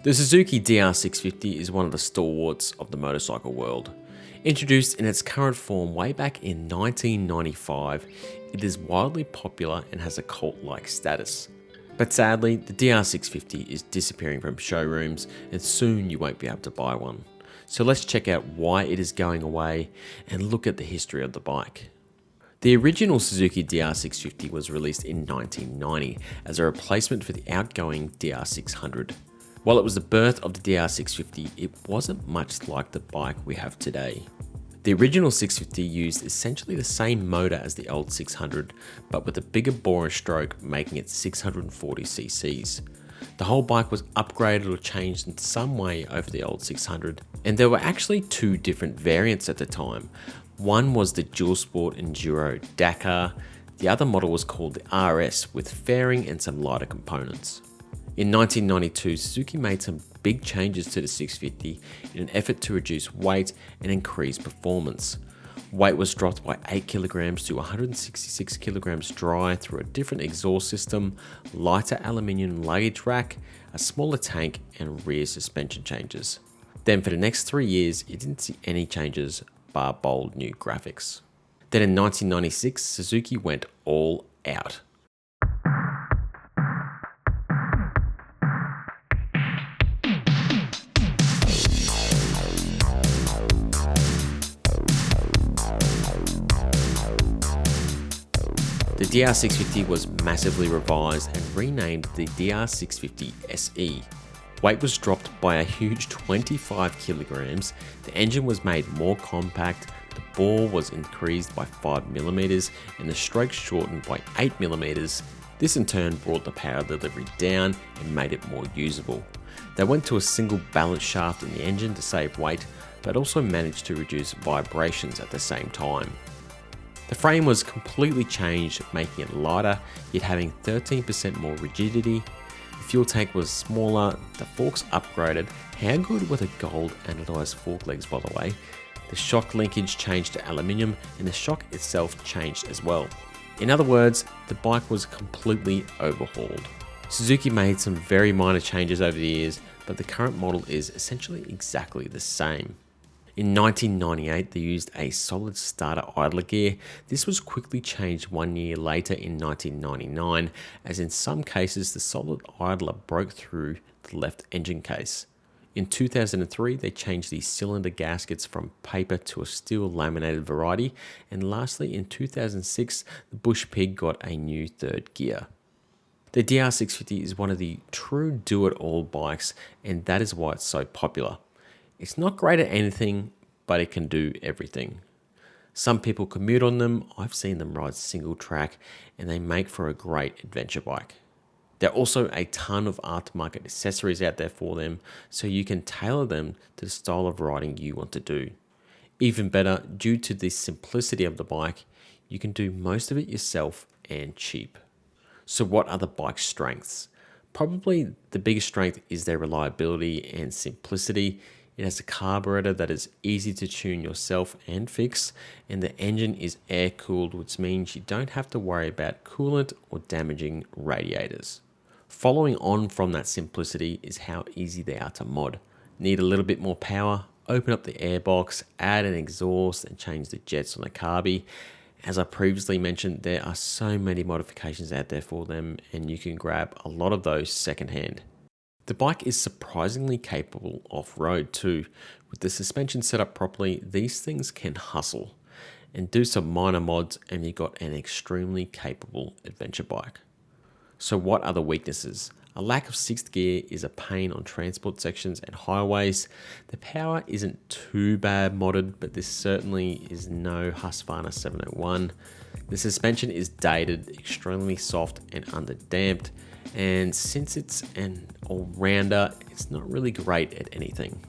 The Suzuki DR650 is one of the stalwarts of the motorcycle world. Introduced in its current form way back in 1995, it is wildly popular and has a cult-like status. But sadly, the DR650 is disappearing from showrooms and soon you won't be able to buy one. So let's check out why it is going away and look at the history of the bike. The original Suzuki DR650 was released in 1990 as a replacement for the outgoing DR600. While it was the birth of the DR650, it wasn't much like the bike we have today. The original 650 used essentially the same motor as the old 600, but with a bigger bore and stroke, making it 640 cc's. The whole bike was upgraded or changed in some way over the old 600, and there were actually two different variants at the time. One was the Dual Sport Enduro Dakar, the other model was called the RS with fairing and some lighter components. In 1992, Suzuki made some big changes to the 650 in an effort to reduce weight and increase performance. Weight was dropped by 8 kilograms to 166 kilograms dry through a different exhaust system, lighter aluminium luggage rack, a smaller tank, and rear suspension changes. Then for the next 3 years, it didn't see any changes bar bold new graphics. Then in 1996, Suzuki went all out. The DR650 was massively revised and renamed the DR650SE. Weight was dropped by a huge 25 kilograms, the engine was made more compact, the bore was increased by 5mm, and the stroke shortened by 8mm. This in turn brought the power delivery down and made it more usable. They went to a single balance shaft in the engine to save weight, but also managed to reduce vibrations at the same time. The frame was completely changed, making it lighter, yet having 13% more rigidity. The fuel tank was smaller, the forks upgraded. How good were the gold anodized fork legs, by the way? The shock linkage changed to aluminium and the shock itself changed as well. In other words, the bike was completely overhauled. Suzuki made some very minor changes over the years, but the current model is essentially exactly the same. In 1998, they used a solid starter idler gear. This was quickly changed 1 year later in 1999, as in some cases the solid idler broke through the left engine case. In 2003, they changed the cylinder gaskets from paper to a steel laminated variety, and lastly in 2006, the Bush Pig got a new third gear. The DR650 is one of the true do-it-all bikes, and that is why it's so popular. It's not great at anything, but it can do everything. Some people commute on them, I've seen them ride single track, and they make for a great adventure bike. There are also a ton of aftermarket accessories out there for them, so you can tailor them to the style of riding you want to do. Even better, due to the simplicity of the bike, you can do most of it yourself and cheap. So what are the bike's strengths? Probably the biggest strength is their reliability and simplicity. It has a carburetor that is easy to tune yourself and fix, and the engine is air cooled, which means you don't have to worry about coolant or damaging radiators. Following on from that simplicity is how easy they are to mod. Need a little bit more power? Open up the airbox, add an exhaust and change the jets on the carby. As I previously mentioned, there are so many modifications out there for them and you can grab a lot of those secondhand. The bike is surprisingly capable off-road too. With the suspension set up properly, these things can hustle. And do some minor mods and you've got an extremely capable adventure bike. So what are the weaknesses? A lack of sixth gear is a pain on transport sections and highways. The power isn't too bad modded, but this certainly is no Husqvarna 701. The suspension is dated, extremely soft and underdamped. And since it's an all-rounder, it's not really great at anything.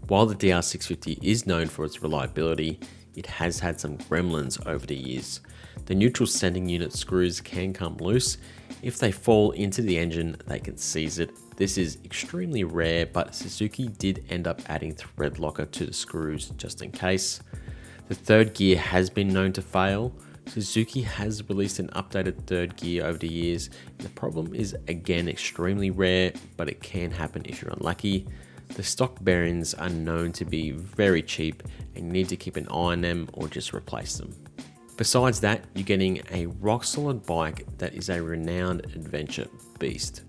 While the DR650 is known for its reliability, it has had some gremlins over the years. The neutral sending unit screws can come loose. If they fall into the engine, they can seize it. This is extremely rare, but Suzuki did end up adding thread locker to the screws just in case. The third gear has been known to fail. Suzuki has released an updated third gear over the years. The problem is again extremely rare, but it can happen if you're unlucky. The stock bearings are known to be very cheap and you need to keep an eye on them or just replace them. Besides that, you're getting a rock solid bike that is a renowned adventure beast.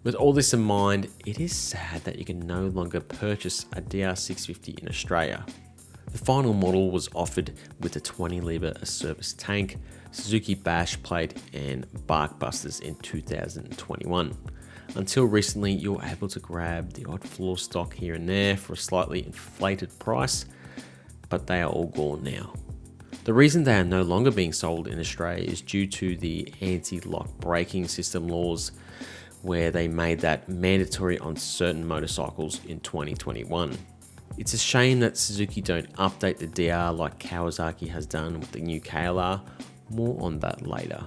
With all this in mind, it is sad that you can no longer purchase a DR650 in Australia. The final model was offered with a 20 litre service tank, Suzuki bash plate and bark busters in 2021. Until recently, you were able to grab the odd floor stock here and there for a slightly inflated price, but they are all gone now. The reason they are no longer being sold in Australia is due to the anti-lock braking system laws, where they made that mandatory on certain motorcycles in 2021. It's a shame that Suzuki don't update the DR like Kawasaki has done with the new KLR. More on that later.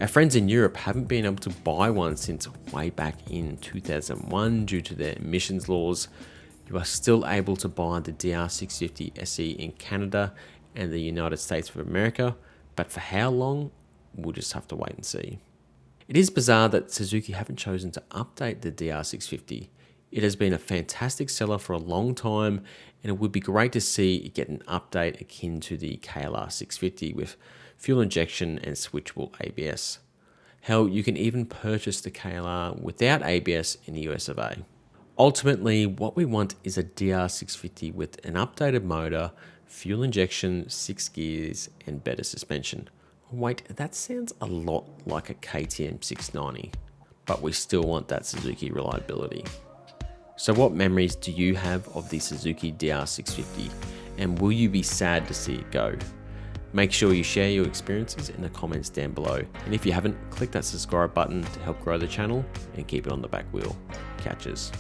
Our friends in Europe haven't been able to buy one since way back in 2001 due to their emissions laws. You are still able to buy the DR650 SE in Canada and the United States of America, but for how long? We'll just have to wait and see. It is bizarre that Suzuki haven't chosen to update the DR650. It has been a fantastic seller for a long time, and it would be great to see it get an update akin to the KLR 650 with fuel injection and switchable ABS. Hell, you can even purchase the KLR without ABS in the US of A. Ultimately, what we want is a DR650 with an updated motor, fuel injection, 6 gears, and better suspension. Wait, that sounds a lot like a KTM 690, but we still want that Suzuki reliability. So what memories do you have of the Suzuki DR650, and will you be sad to see it go? Make sure you share your experiences in the comments down below, and if you haven't, click that subscribe button to help grow the channel and keep it on the back wheel. Catches.